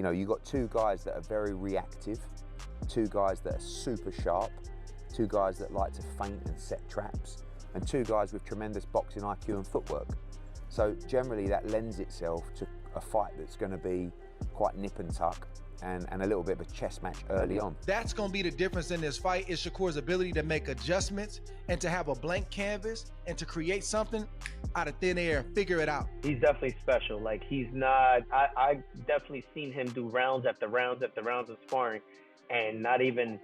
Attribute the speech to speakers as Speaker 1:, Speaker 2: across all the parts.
Speaker 1: You know, you've got two guys that are very reactive, two guys that are super sharp, two guys that like to feint and set traps, and two guys with tremendous boxing IQ and footwork. So generally that lends itself to a fight that's going to be quite nip and tuck and a little bit of a chess match early on.
Speaker 2: That's going to be the difference in this fight, is Shakur's ability to make adjustments and to have a blank canvas and to create something out of thin air, figure it out.
Speaker 3: He's definitely special. Like, he's not, I definitely seen him do rounds after rounds after rounds of sparring, and not even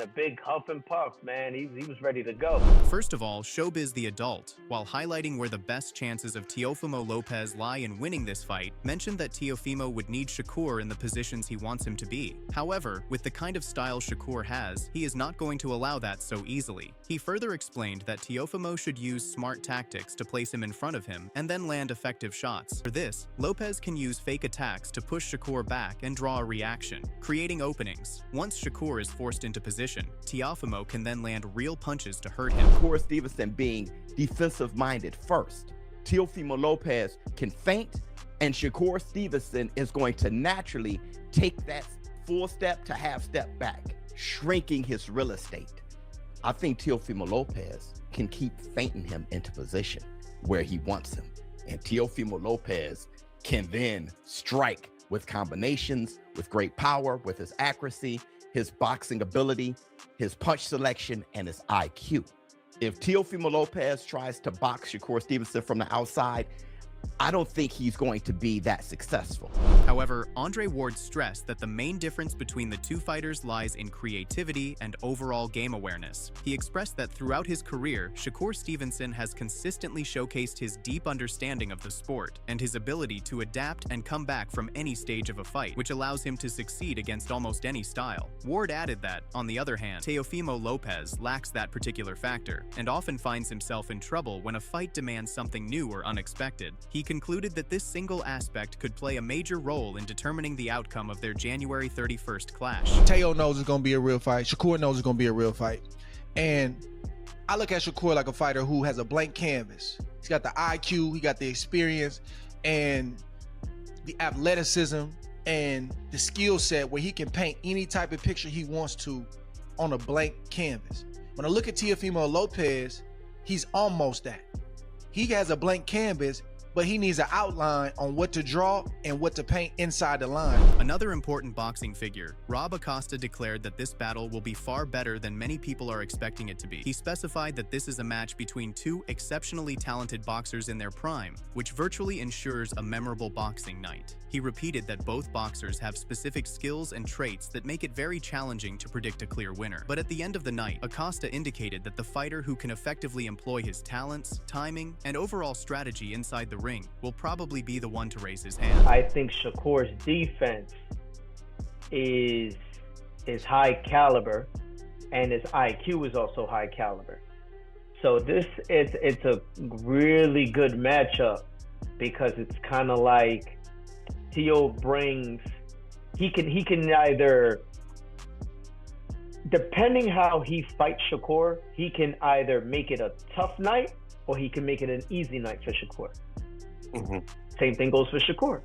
Speaker 3: a big huff and puff, man. He was ready to go.
Speaker 4: First of all, Showbiz the Adult, while highlighting where the best chances of Teofimo Lopez lie in winning this fight, mentioned that Teofimo would need Shakur in the positions he wants him to be. However, with the kind of style Shakur has, he is not going to allow that so easily. He further explained that Teofimo should use smart tactics to place him in front of him and then land effective shots. For this, Lopez can use fake attacks to push Shakur back and draw a reaction, creating openings. Once Shakur is forced into position, Teofimo can then land real punches to hurt him.
Speaker 5: Shakur Stevenson being defensive-minded first. Teofimo Lopez can feint, and Shakur Stevenson is going to naturally take that full step to half step back, shrinking his real estate. I think Teofimo Lopez can keep feinting him into position where he wants him. And Teofimo Lopez can then strike with combinations, with great power, with his accuracy, his boxing ability, his punch selection, and his IQ. If Teofimo Lopez tries to box Shakur Stevenson from the outside, I don't think he's going to be that successful.
Speaker 4: However, Andre Ward stressed that the main difference between the two fighters lies in creativity and overall game awareness. He expressed that throughout his career, Shakur Stevenson has consistently showcased his deep understanding of the sport and his ability to adapt and come back from any stage of a fight, which allows him to succeed against almost any style. Ward added that, on the other hand, Teofimo Lopez lacks that particular factor and often finds himself in trouble when a fight demands something new or unexpected. He concluded that this single aspect could play a major role in determining the outcome of their January 31st clash.
Speaker 2: Teo knows it's going to be a real fight. Shakur knows it's going to be a real fight. And I look at Shakur like a fighter who has a blank canvas. He's got the IQ, he got the experience, and the athleticism, and the skill set where he can paint any type of picture he wants to on a blank canvas. When I look at Teofimo Lopez, he's almost that. He has a blank canvas, but he needs an outline on what to draw and what to paint inside the line.
Speaker 4: Another important boxing figure, Rob Acosta, declared that this battle will be far better than many people are expecting it to be. He specified that this is a match between two exceptionally talented boxers in their prime, which virtually ensures a memorable boxing night. He repeated that both boxers have specific skills and traits that make it very challenging to predict a clear winner. But at the end of the night, Acosta indicated that the fighter who can effectively employ his talents, timing, and overall strategy inside the ring will probably be the one to raise his hand.
Speaker 3: I think Shakur's defense is high caliber, and his IQ is also high caliber. So it's a really good matchup, because it's kind of like Teo brings, he can either, depending how he fights Shakur, he can either make it a tough night or he can make it an easy night for Shakur. Same thing goes for Shakur.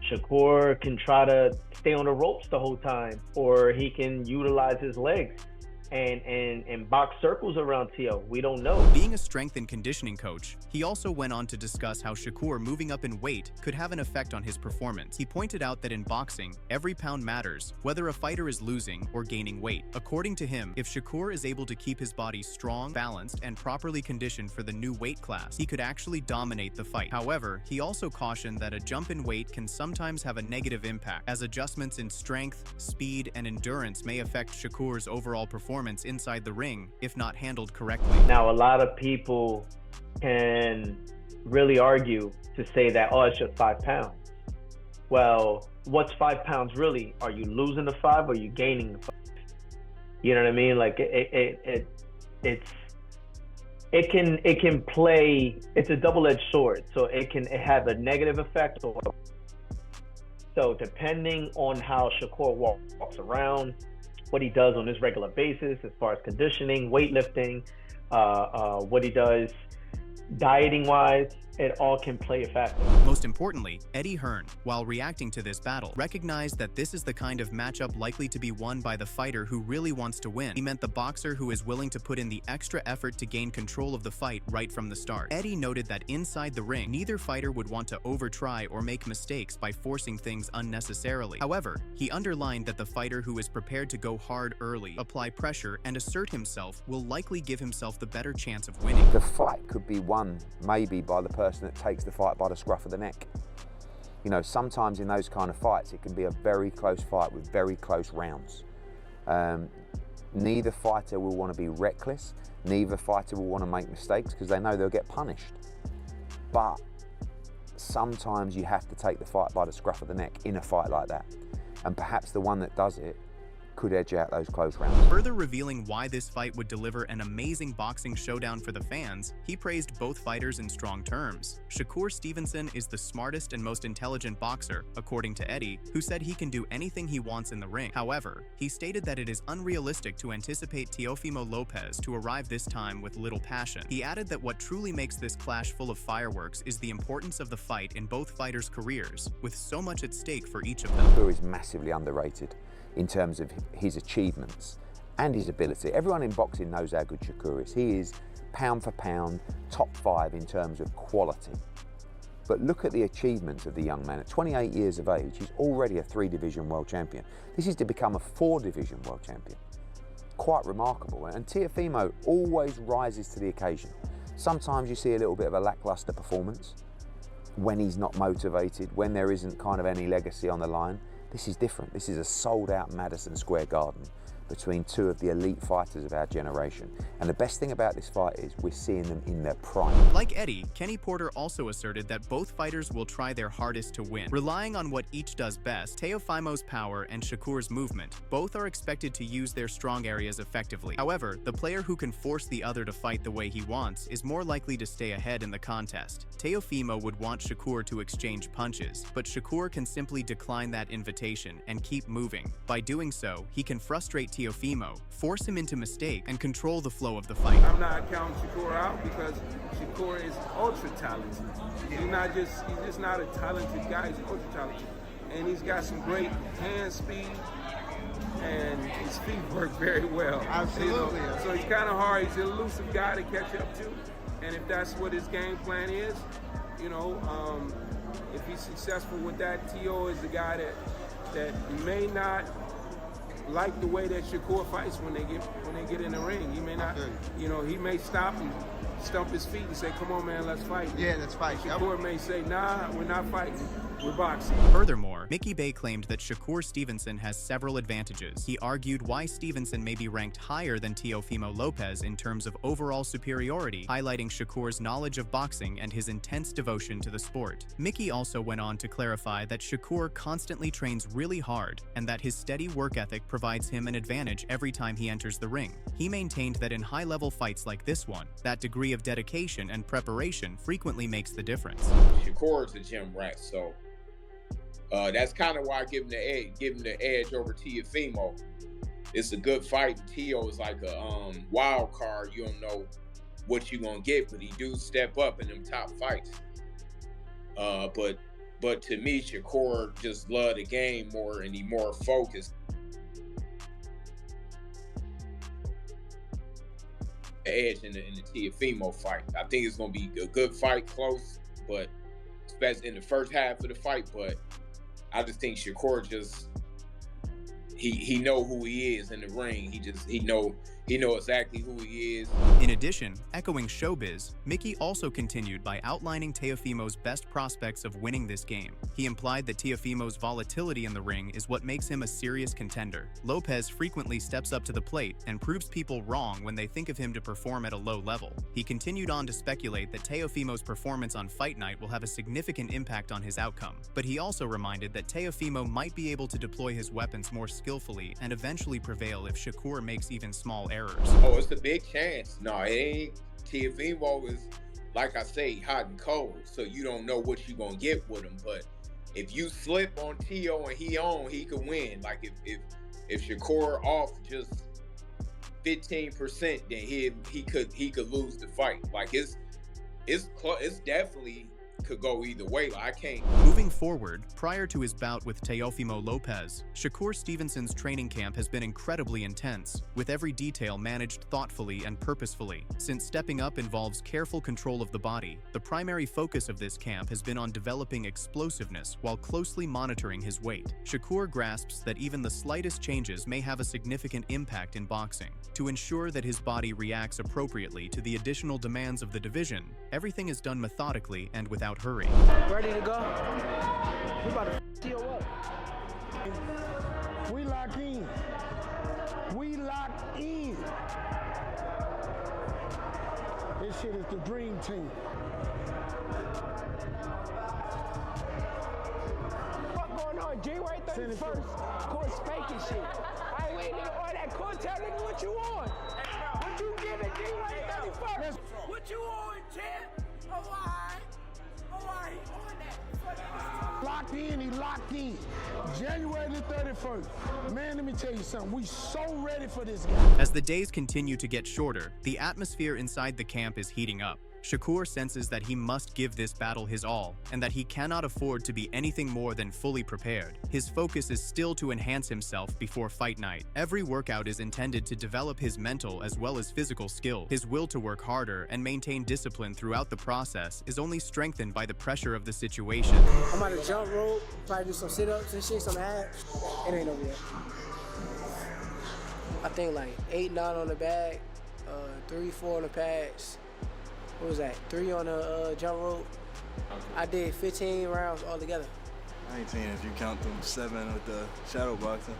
Speaker 3: Shakur can try to stay on the ropes the whole time, or he can utilize his legs and box circles around Teo. We don't know.
Speaker 4: Being a strength and conditioning coach, he also went on to discuss how Shakur moving up in weight could have an effect on his performance. He pointed out that in boxing, every pound matters, whether a fighter is losing or gaining weight. According to him, if Shakur is able to keep his body strong, balanced, and properly conditioned for the new weight class, he could actually dominate the fight. However, he also cautioned that a jump in weight can sometimes have a negative impact, as adjustments in strength, speed, and endurance may affect Shakur's overall performance inside the ring if not handled correctly.
Speaker 3: Now, a lot of people can really argue to say that, oh, it's just 5 pounds. Well, what's 5 pounds really? Are you losing the 5 or are you gaining the 5? You know what I mean? Like it can play. It's a double-edged sword, so it have a negative effect. So depending on how Shakur walks around, what he does on his regular basis as far as conditioning, weightlifting, what he does dieting wise, it all can play a factor.
Speaker 4: Most importantly, Eddie Hearn, while reacting to this battle, recognized that this is the kind of matchup likely to be won by the fighter who really wants to win. He meant the boxer who is willing to put in the extra effort to gain control of the fight right from the start. Eddie noted that inside the ring, neither fighter would want to overtry or make mistakes by forcing things unnecessarily. However, he underlined that the fighter who is prepared to go hard early, apply pressure, and assert himself will likely give himself the better chance of winning.
Speaker 1: The fight could be won maybe by the person that takes the fight by the scruff of the neck. You know, sometimes in those kind of fights, it can be a very close fight with very close rounds. Neither fighter will want to be reckless. Neither fighter will want to make mistakes because they know they'll get punished. But sometimes you have to take the fight by the scruff of the neck in a fight like that. And perhaps the one that does it could edge out those close rounds.
Speaker 4: Further revealing why this fight would deliver an amazing boxing showdown for the fans, he praised both fighters in strong terms. Shakur Stevenson is the smartest and most intelligent boxer, according to Eddie, who said he can do anything he wants in the ring. However, he stated that it is unrealistic to anticipate Teofimo Lopez to arrive this time with little passion. He added that what truly makes this clash full of fireworks is the importance of the fight in both fighters' careers, with so much at stake for each of them.
Speaker 1: Shakur is massively underrated in terms of his achievements and his ability. Everyone in boxing knows how good Shakur is. He is pound for pound top 5 in terms of quality. But look at the achievements of the young man. At 28 years of age, he's already a 3-division world champion. This is to become a 4-division world champion. Quite remarkable. And Teofimo always rises to the occasion. Sometimes you see a little bit of a lackluster performance when he's not motivated, when there isn't kind of any legacy on the line. This is different. This is a sold-out Madison Square Garden between two of the elite fighters of our generation. And the best thing about this fight is we're seeing them in their prime.
Speaker 4: Like Eddie, Kenny Porter also asserted that both fighters will try their hardest to win. Relying on what each does best, Teofimo's power and Shakur's movement, both are expected to use their strong areas effectively. However, the player who can force the other to fight the way he wants is more likely to stay ahead in the contest. Teofimo would want Shakur to exchange punches, but Shakur can simply decline that invitation and keep moving. By doing so, he can frustrate Teofimo, force him into mistake, and control the flow of the fight.
Speaker 6: I'm not counting Shakur out because Shakur is ultra talented. He's just not a talented guy, he's ultra talented. And he's got some great hand speed and his feet work very well.
Speaker 2: Absolutely.
Speaker 6: So he's kind of hard, he's an elusive guy to catch up to. And if that's what his game plan is, if he's successful with that, Teo is the guy that may not like the way that Shakur fights when they get in the ring. He may not, he may stop and stump his feet and say, "Come on, man, let's fight."
Speaker 2: Yeah, let's fight.
Speaker 6: Shakur may say, "Nah, we're not fighting. We're boxing."
Speaker 4: Furthermore, Mickey Bay claimed that Shakur Stevenson has several advantages. He argued why Stevenson may be ranked higher than Teofimo Lopez in terms of overall superiority, highlighting Shakur's knowledge of boxing and his intense devotion to the sport. Mickey also went on to clarify that Shakur constantly trains really hard and that his steady work ethic provides him an advantage every time he enters the ring. He maintained that in high-level fights like this one, that degree of dedication and preparation frequently makes the difference.
Speaker 7: Shakur's a gym rat, so that's kind of why I give him the edge over Teofimo. It's a good fight. Teo is like a wild card. You don't know what you're gonna get, but he do step up in them top fights. But to me, Shakur just love the game more and he more focused. Edge in the Teofimo fight. I think it's gonna be a good fight, close, but especially in the first half of the fight. But I just think Shakur he know who he is in the ring. He know exactly who he is.
Speaker 4: In addition, echoing showbiz, Mickey also continued by outlining Teofimo's best prospects of winning this game. He implied that Teofimo's volatility in the ring is what makes him a serious contender. Lopez frequently steps up to the plate and proves people wrong when they think of him to perform at a low level. He continued on to speculate that Teofimo's performance on fight night will have a significant impact on his outcome, but he also reminded that Teofimo might be able to deploy his weapons more skillfully and eventually prevail if Shakur makes even small errors.
Speaker 7: Oh, it's a big chance. No, it ain't. Teofimo is, like I say, hot and cold, so you don't know what you're gonna get with him. But if you slip on Teo and he could win. Like if Shakur off just 15%, then he could lose the fight. Like it's definitely could go either way. Like, I can't.
Speaker 4: Moving forward, prior to his bout with Teofimo Lopez, Shakur Stevenson's training camp has been incredibly intense, with every detail managed thoughtfully and purposefully. Since stepping up involves careful control of the body, the primary focus of this camp has been on developing explosiveness while closely monitoring his weight. Shakur grasps that even the slightest changes may have a significant impact in boxing. To ensure that his body reacts appropriately to the additional demands of the division, everything is done methodically and without hurry.
Speaker 8: Ready to go? We about to steal up. We lock in. We lock in. This shit is the dream team. What going on? January 31st. Court spanking shit. I ain't waiting to all that court. Tell nigga what you on. What you giving January 31st? What you on, champ? Oh, locked in, he locked in. January the 31st. Man, let me tell you something. We so ready for this guy.
Speaker 4: As the days continue to get shorter, the atmosphere inside the camp is heating up. Shakur senses that he must give this battle his all, and that he cannot afford to be anything more than fully prepared. His focus is still to enhance himself before fight night. Every workout is intended to develop his mental as well as physical skill. His will to work harder and maintain discipline throughout the process is only strengthened by the pressure of the situation.
Speaker 8: I'm about to jump rope, probably do some sit-ups and shit, some abs. It ain't over yet. I think like 8, 9 on the bag, 3, 4 on the pads. What was that? 3 on the jump rope. I did 15 rounds altogether.
Speaker 9: 19 if you count them 7 with the shadow boxing.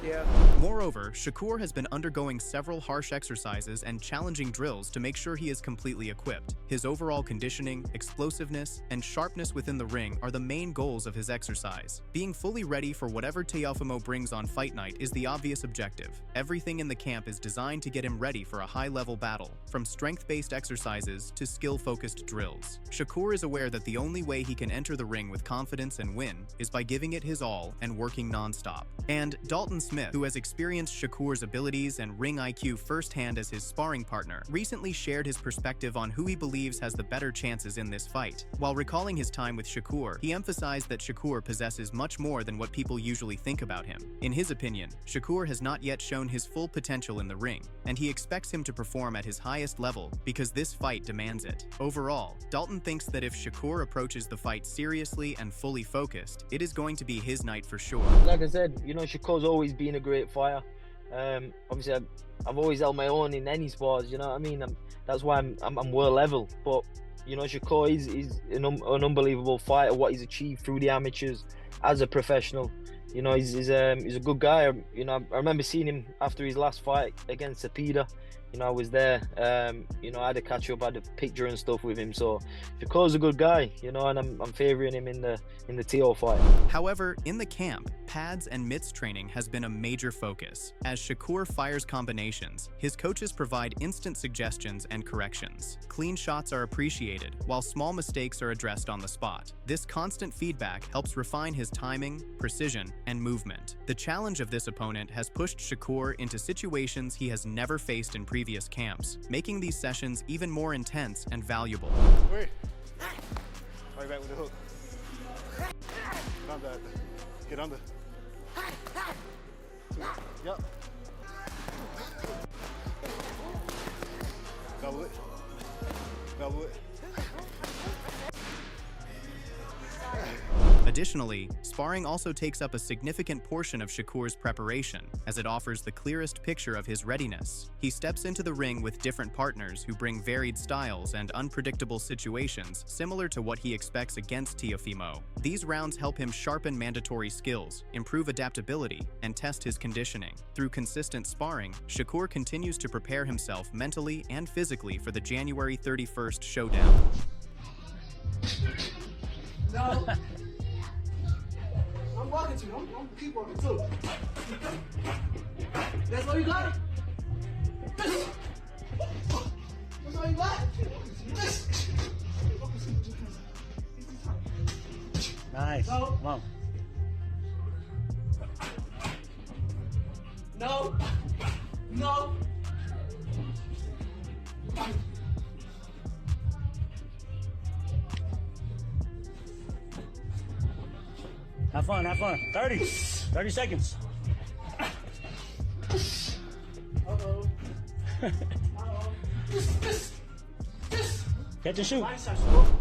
Speaker 8: Yeah.
Speaker 4: Moreover, Shakur has been undergoing several harsh exercises and challenging drills to make sure he is completely equipped. His overall conditioning, explosiveness, and sharpness within the ring are the main goals of his exercise. Being fully ready for whatever Teofimo brings on fight night is the obvious objective. Everything in the camp is designed to get him ready for a high-level battle, from strength-based exercises to skill-focused drills. Shakur is aware that the only way he can enter the ring with confidence and win is by giving it his all and working non-stop. And Dalton Smith, who has experienced Shakur's abilities and ring IQ firsthand as his sparring partner, recently shared his perspective on who he believes has the better chances in this fight. While recalling his time with Shakur, he emphasized that Shakur possesses much more than what people usually think about him. In his opinion, Shakur has not yet shown his full potential in the ring, and he expects him to perform at his highest level because this fight demands it. Overall, Dalton thinks that if Shakur approaches the fight seriously and fully focused, it is going to be his night for sure.
Speaker 3: Like I said, you know, Shakur's always been a great fighter. Obviously, I've always held my own in any sports. You know what I mean? That's why I'm world level. But you know, Shakur is an unbelievable fighter. What he's achieved through the amateurs as a professional. You know, he's a good guy. You know, I remember seeing him after his last fight against Cepeda. You know, I was there. You know, I had to catch up, I had a picture and stuff with him. So Shakur's a good guy, you know, and I'm favoring him in the TO fight.
Speaker 4: However, in the camp, pads and mitts training has been a major focus. As Shakur fires combinations, his coaches provide instant suggestions and corrections. Clean shots are appreciated, while small mistakes are addressed on the spot. This constant feedback helps refine his timing, precision, and movement. The challenge of this opponent has pushed Shakur into situations he has never faced in previous camps, making these sessions even more intense and valuable.
Speaker 9: Wait. Right back with the hook. Get under. Get under. Yep. Double it. Double it.
Speaker 4: Additionally, sparring also takes up a significant portion of Shakur's preparation, as it offers the clearest picture of his readiness. He steps into the ring with different partners who bring varied styles and unpredictable situations similar to what he expects against Teofimo. These rounds help him sharpen mandatory skills, improve adaptability, and test his conditioning. Through consistent sparring, Shakur continues to prepare himself mentally and physically for the January 31st showdown.
Speaker 8: No. I'm walking to you. I'm gonna keep walking too. That's all you got? That's all you got?
Speaker 10: Nice.
Speaker 8: No.
Speaker 10: Come on.
Speaker 8: No. No.
Speaker 10: Have fun, have fun. 30 seconds. Uh-oh. Catch and shoot.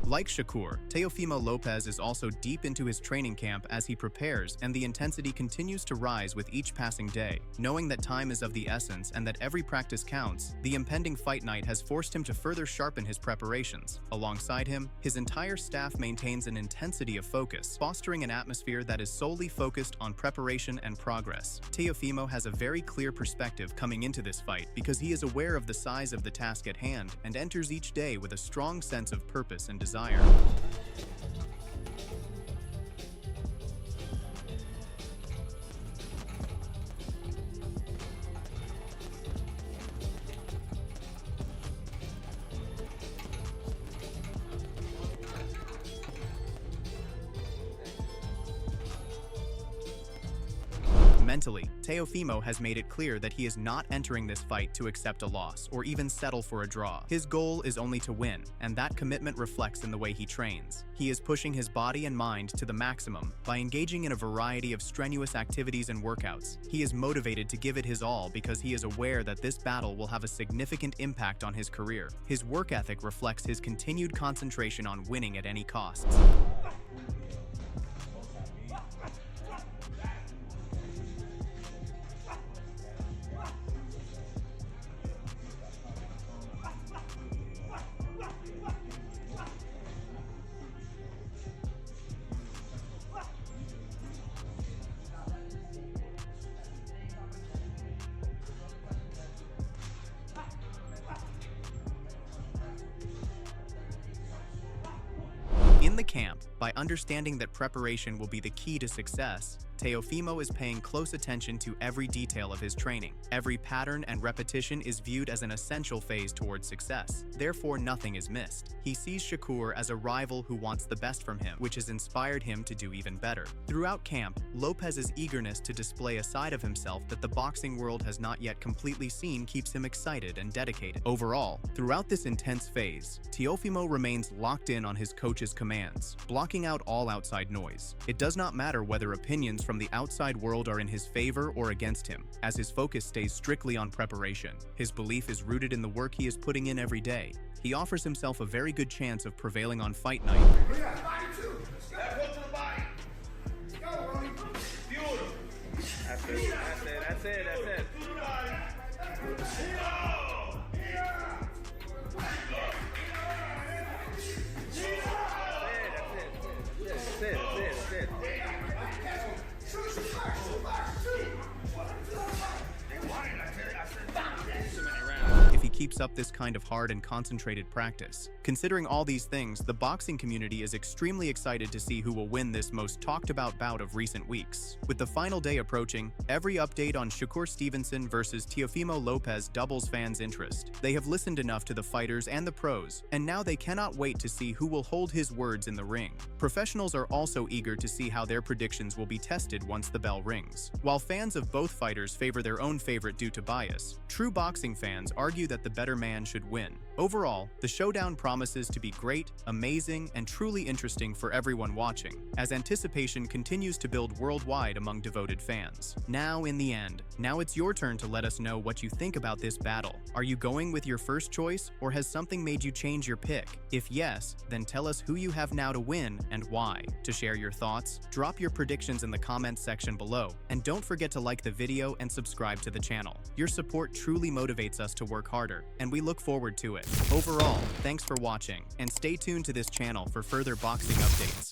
Speaker 4: Like Shakur, Teofimo Lopez is also deep into his training camp as he prepares, and the intensity continues to rise with each passing day. Knowing that time is of the essence and that every practice counts, the impending fight night has forced him to further sharpen his preparations. Alongside him, his entire staff maintains an intensity of focus, fostering an atmosphere that is solely focused on preparation and progress. Teofimo has a very clear perspective coming into this fight because he is aware of the size of the task at hand and enters each day with a strong sense of purpose and desire. Mentally, Teofimo has made it clear that he is not entering this fight to accept a loss or even settle for a draw. His goal is only to win, and that commitment reflects in the way he trains. He is pushing his body and mind to the maximum by engaging in a variety of strenuous activities and workouts. He is motivated to give it his all because he is aware that this battle will have a significant impact on his career. His work ethic reflects his continued concentration on winning at any cost. In the camp, by understanding that preparation will be the key to success, Teofimo is paying close attention to every detail of his training. Every pattern and repetition is viewed as an essential phase towards success. Therefore, nothing is missed. He sees Shakur as a rival who wants the best from him, which has inspired him to do even better. Throughout camp, Lopez's eagerness to display a side of himself that the boxing world has not yet completely seen keeps him excited and dedicated. Overall, throughout this intense phase, Teofimo remains locked in on his coach's commands, blocking out all outside noise. It does not matter whether opinions from the outside world are in his favor or against him, as his focus stays strictly on preparation. His belief is rooted in the work he is putting in every day. He offers himself a very good chance of prevailing on fight night.
Speaker 10: That's it.
Speaker 4: If he keeps up this kind of hard and concentrated practice. Considering all these things, the boxing community is extremely excited to see who will win this most talked about bout of recent weeks. With the final day approaching, every update on Shakur Stevenson versus Teofimo Lopez doubles fans' interest. They have listened enough to the fighters and the pros, and now they cannot wait to see who will hold his words in the ring. Professionals are also eager to see how their predictions will be tested once the bell rings. While fans of both fighters favor their own favorite due to bias, true boxing fans argue that the better man should win. Overall, the showdown promises to be great, amazing, and truly interesting for everyone watching, as anticipation continues to build worldwide among devoted fans. Now, in the end, now it's your turn to let us know what you think about this battle. Are you going with your first choice, or has something made you change your pick? If yes, then tell us who you have now to win and why. To share your thoughts, drop your predictions in the comments section below, and don't forget to like the video and subscribe to the channel. Your support truly motivates us to work harder, and we look forward to it. Overall, thanks for watching, and stay tuned to this channel for further boxing updates.